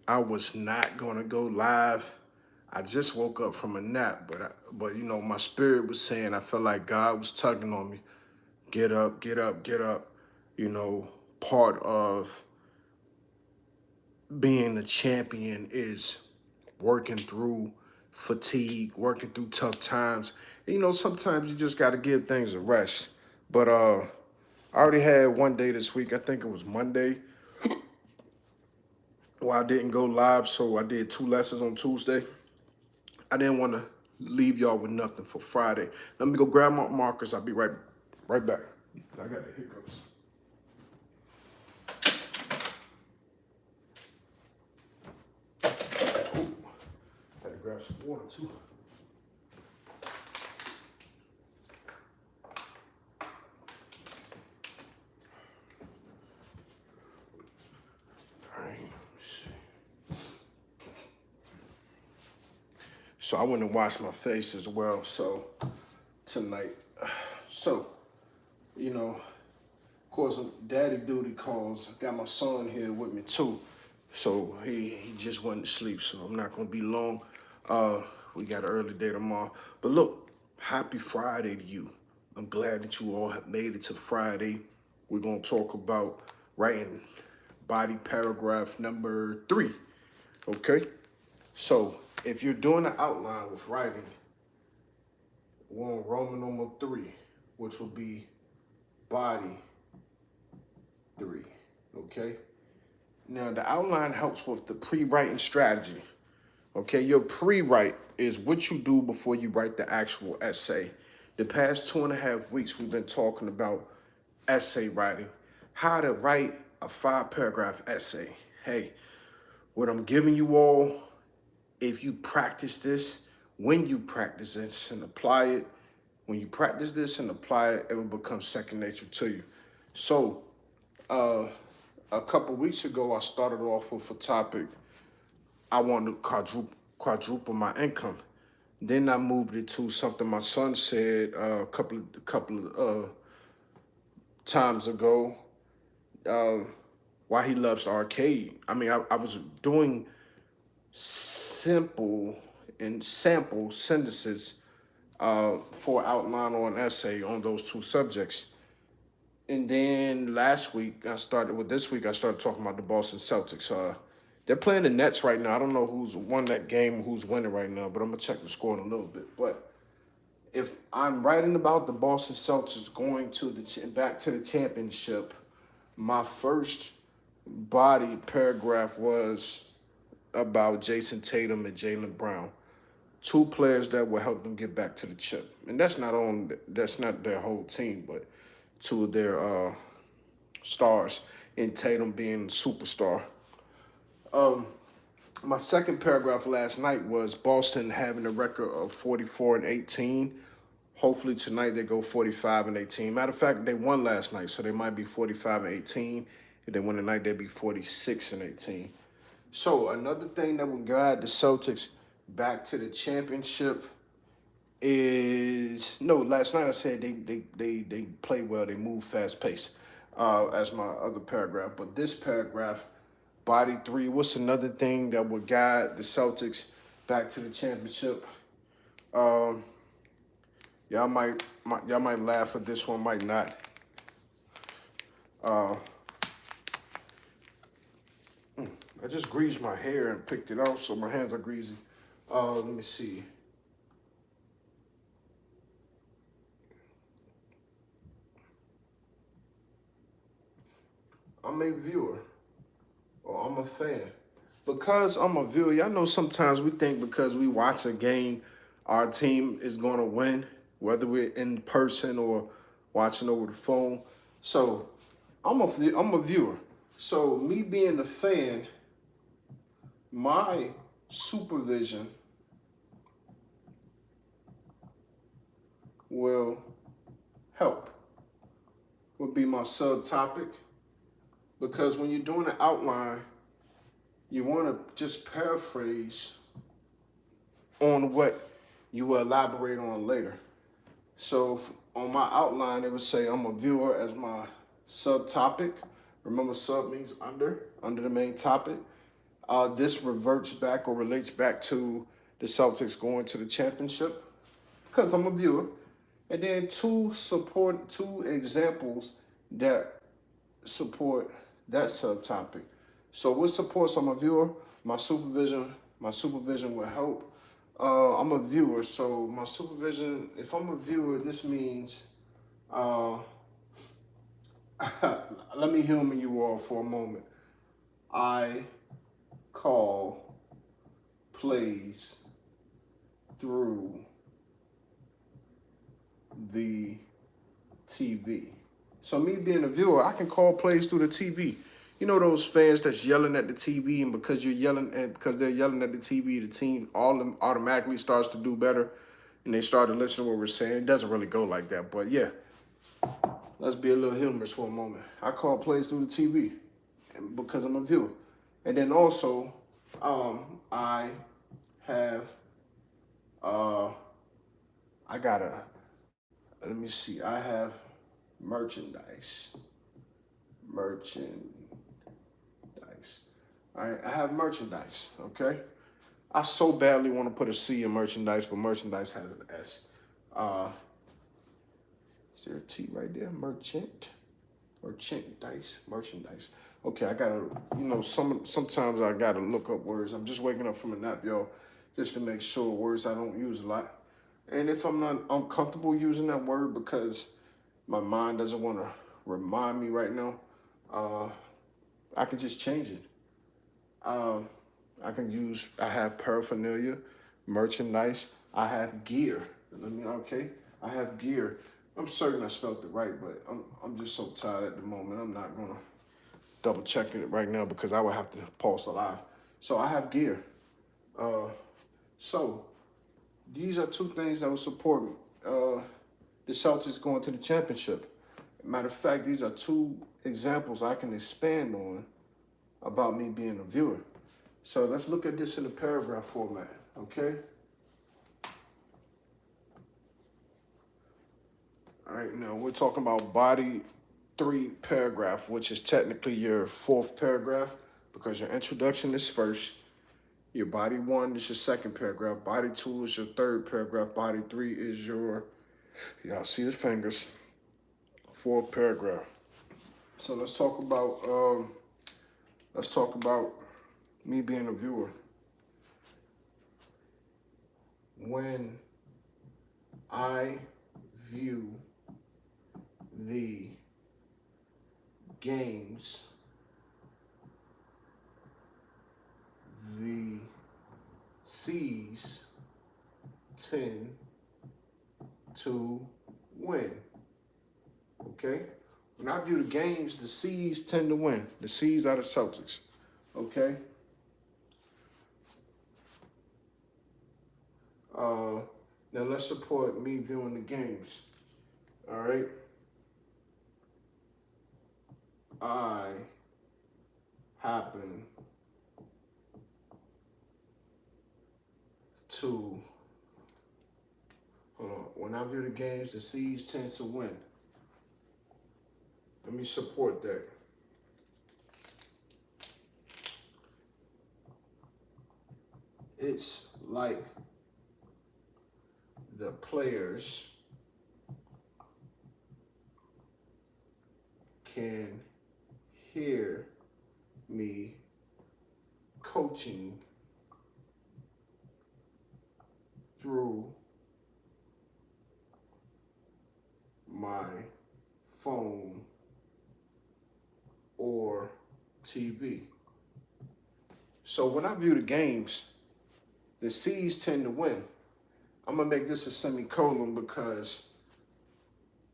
I was not gonna go live. I just woke up from a nap, but you know, my spirit was saying I felt like God was tugging on me. Get up, get up, get up. You know, part of being a champion is working through fatigue, working through tough times. And, you know, sometimes you just got to give things a rest. But I already had one day this week. I think it was Monday. Well, I didn't go live, so I did 2 lessons on Tuesday. I didn't want to leave y'all with nothing for Friday. Let me go grab my markers. I'll be right back. I got the hiccups. Ooh, had to grab some water too. All right, let me see. So I went and washed my face as well. So tonight, so you know, of course, daddy duty calls. I got my son here with me too. So he just went to sleep, so I'm not gonna be long. We got an early day tomorrow. But look, happy Friday to you. I'm glad that you all have made it to Friday. We're gonna talk about writing body paragraph number 3. Okay? So if you're doing an outline with writing, we're on Roman numeral 3, which will be body 3. Okay? Now, the outline helps with the pre-writing strategy. Okay, your pre-write is what you do before you write the actual essay. The past 2.5 weeks, we've been talking about essay writing, how to write a 5-paragraph essay. Hey, what I'm giving you all, if you practice this, when you practice this and apply it, when you practice this and apply it, it will become second nature to you. So, a couple weeks ago, I started off with a topic. I wanted to quadruple my income. Then I moved it to something my son said a couple of times ago. Why he loves arcade. I mean, I was doing simple and sample sentences for outline or an essay on those 2 subjects. And then this week I started talking about the Boston Celtics. They're playing the Nets right now. I don't know who's won that game, who's winning right now, but I'm gonna check the score in a little bit. But if I'm writing about the Boston Celtics going to back to the championship, my first body paragraph was about Jason Tatum and Jaylen Brown, 2 players that will help them get back to the chip. And that's not their whole team, but 2 of their stars, and Tatum being a superstar. My second paragraph last night was Boston having a record of 44-18. Hopefully tonight they go 45-18. Matter of fact, they won last night, so they might be 45-18. If they win tonight, they'd be 46-18. So another thing that will guide the Celtics back to the championship is no. Last night I said they play well, they move fast pace, as my other paragraph. But this paragraph, body 3. What's another thing that would guide the Celtics back to the championship? Um, y'all might laugh at this one, might not. Uh, I just greased my hair and picked it off, so my hands are greasy. Let me see. I'm a viewer or I'm a fan. Because I'm a viewer, y'all know sometimes we think because we watch a game, our team is going to win, whether we're in person or watching over the phone. So I'm a viewer. So me being a fan, my supervision will help, would be my subtopic. Because when you're doing an outline, you want to just paraphrase on what you will elaborate on later. So on my outline, it would say I'm a viewer as my subtopic. Remember, sub means under the main topic. This reverts back or relates back to the Celtics going to the championship because I'm a viewer. And then two examples that support that subtopic. So what supports I'm a viewer? My supervision will help. I'm a viewer, so my supervision, if I'm a viewer, this means let me humor you all for a moment. I call plays through the TV. So me being a viewer, I can call plays through the TV. You know those fans that's yelling at the TV, and because they're yelling at the TV, the team all them automatically starts to do better, and they start to listen to what we're saying. It doesn't really go like that, but yeah, let's be a little humorous for a moment. I call plays through the TV because I'm a viewer, and then also, I have I gotta let me see. I have merchandise. Merchandise. All right, I have merchandise, okay? I so badly want to put a C in merchandise, but merchandise has an S. Is there a T right there? Merchandise. Okay, I gotta, sometimes I gotta look up words. I'm just waking up from a nap, y'all, just to make sure words I don't use a lot. And if I'm not uncomfortable using that word because my mind doesn't want to remind me right now, I can just change it. I have paraphernalia, merchandise, I have gear. I have gear. I'm certain I spelled it right, but I'm just so tired at the moment. I'm not gonna double check it right now because I would have to pause the live. So I have gear. So these are two things that will support the Celtics going to the championship. Matter of fact, these are two examples I can expand on about me being a viewer. So let's look at this in a paragraph format, okay? All right, now we're talking about body 3 paragraph, which is technically your 4th paragraph because your introduction is first. Your body 1 is your 2nd paragraph. Body 2 is your 3rd paragraph. Body 3 is your, y'all see the fingers, 4th paragraph. So let's talk about me being a viewer. When I view the games, the C's tend to win. Okay? When I view the games, the C's tend to win. The C's are the Celtics. Okay? Now let's support me viewing the games. All right? I happen to, when I view the games, the C's tend to win. Let me support that. It's like the players can hear me coaching through my phone or TV. So when I view the games, the C's tend to win. I'm gonna make this a semicolon because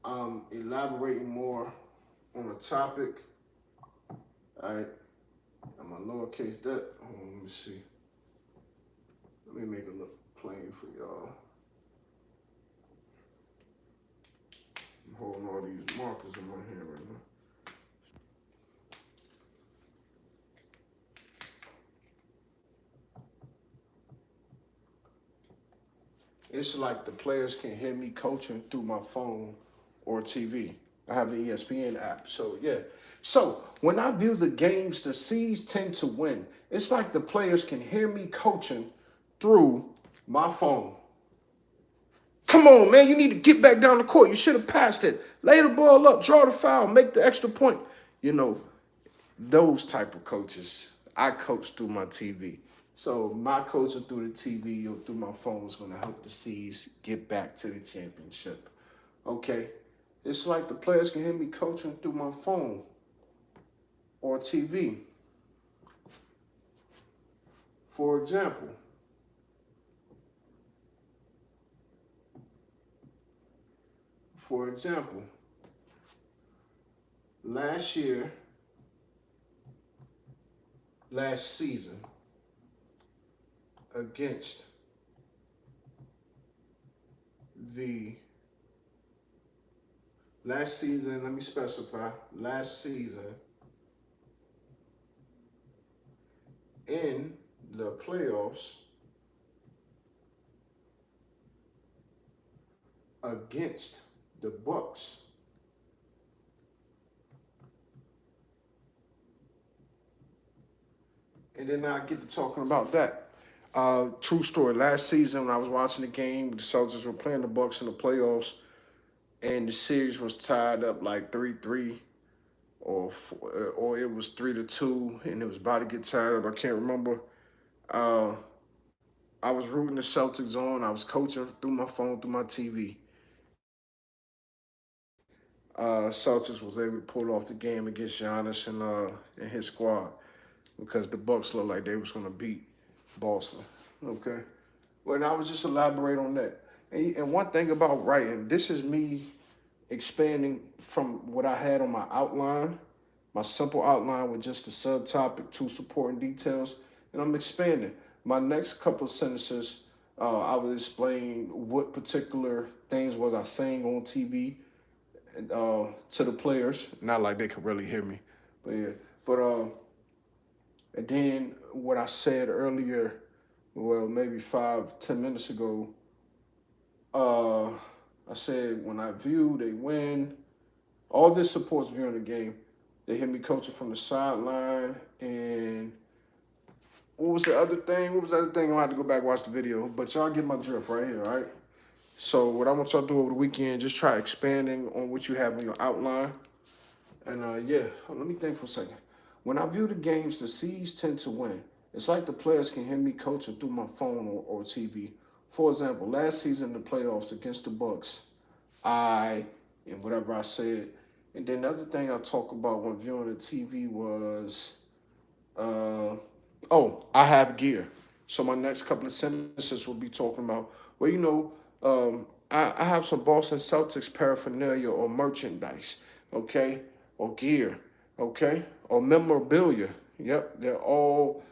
I'm elaborating more on a topic. All right, I'm gonna lowercase that. Hold on, let me see. Let me make it look plain for y'all. I'm holding all these markers in my hand right now. It's like the players can hear me coaching through my phone or TV. I have the ESPN app. So yeah. So when I view the games, the C's tend to win. It's like the players can hear me coaching through my phone. Come on, man, you need to get back down the court. You should have passed it. Lay the ball up, draw the foul, make the extra point. You know, those type of coaches, I coach through my TV. So my coaching through the TV or through my phone is going to help the C's get back to the championship. Okay? It's like the players can hear me coaching through my phone or TV. For example, last year, last season, against the last season, let me specify, last season in the playoffs against the Bucks. And then I get to talking about that. True story. Last season, when I was watching the game, the Celtics were playing the Bucks in the playoffs, and the series was tied up like 3-3, or it was 3-2, and it was about to get tied up. I can't remember. Uh, I was rooting the Celtics on. I was coaching through my phone, through my TV. Celtics was able to pull off the game against Giannis and his squad because the Bucks looked like they was going to beat Boston. Okay, well, and I would just elaborate on that. And one thing about writing, this is me expanding from what I had on my outline, my simple outline with just the subtopic, two supporting details, and I'm expanding. My next couple of sentences, I will explain what particular things was I saying on TV to the players. Not like they could really hear me, but yeah. But and then what I said earlier, well, maybe 5, 10 minutes ago, uh, I said when I view, they win. All this supports viewing the game. They hear me coaching from the sideline. And what was the other thing? What was the other thing? I have to go back and watch the video. But y'all get my drift right here, all right? So what I want y'all to do over the weekend, just try expanding on what you have in your outline. And yeah, let me think for a second. When I view the games, the C's tend to win. It's like the players can hear me coaching through my phone or TV. For example, last season in the playoffs against the Bucks, and whatever I said. And then the other thing I talk about when viewing the TV was, I have gear. So my next couple of sentences will be talking about, well, I have some Boston Celtics paraphernalia or merchandise, okay, or gear, okay, or memorabilia. Yep, they're all.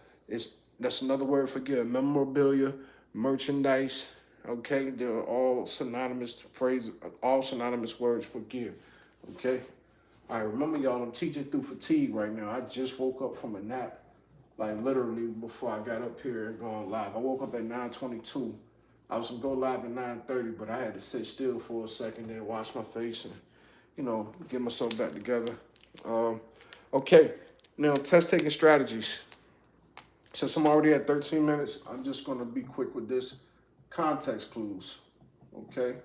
That's another word for gear. Memorabilia, merchandise. Okay, they're all synonymous phrases, all synonymous words for gear. Okay. All right, remember y'all, I'm teaching through fatigue right now. I just woke up from a nap, like literally before I got up here and going live. I woke up at 9:22. I was gonna go live at 9:30, but I had to sit still for a second, then wash my face and, get myself back together. Okay, now test taking strategies. Since I'm already at 13 minutes, I'm just gonna be quick with this. Context clues, okay?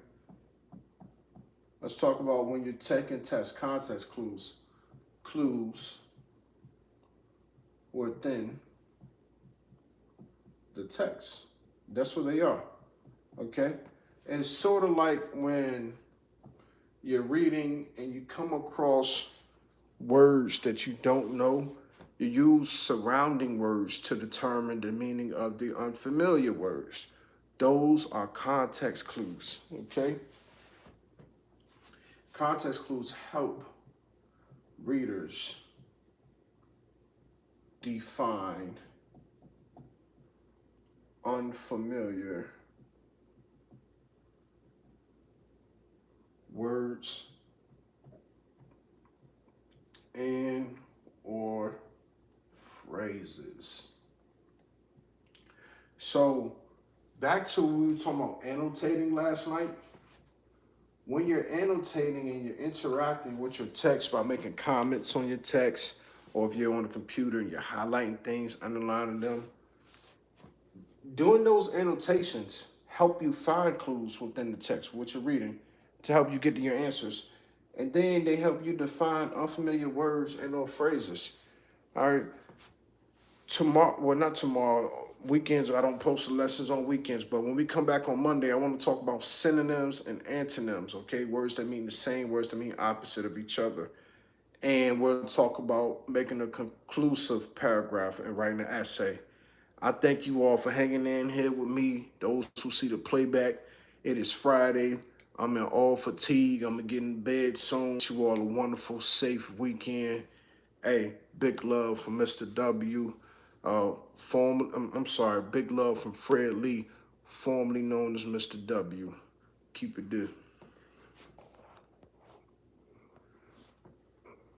Let's talk about when you're taking tests, context clues. Clues within the text. That's what they are, okay? And it's sort of like when you're reading and you come across words that you don't know, you use surrounding words to determine the meaning of the unfamiliar words. Those are context clues, okay? Context clues help readers define unfamiliar words and or phrases. So back to what we were talking about annotating last night. when you're annotating and you're interacting with your text by making comments on your text, or if you're on a computer and you're highlighting things, underlining them, doing those annotations help you find clues within the text, what you're reading, to help you get to your answers. And then they help you define unfamiliar words and or phrases. All right. Tomorrow, well, not tomorrow, weekends, I don't post the lessons on weekends, but when we come back on Monday, I want to talk about synonyms and antonyms, okay? Words that mean the same, words that mean opposite of each other. And we'll talk about making a conclusive paragraph and writing an essay. I thank you all for hanging in here with me. Those who see the playback, it is Friday. I'm in all fatigue. I'm gonna get in bed soon. Wish you all a wonderful, safe weekend. Hey, big love from Mr. W. I'm sorry, big love from Fred Lee, formerly known as Mr. W. Keep it there.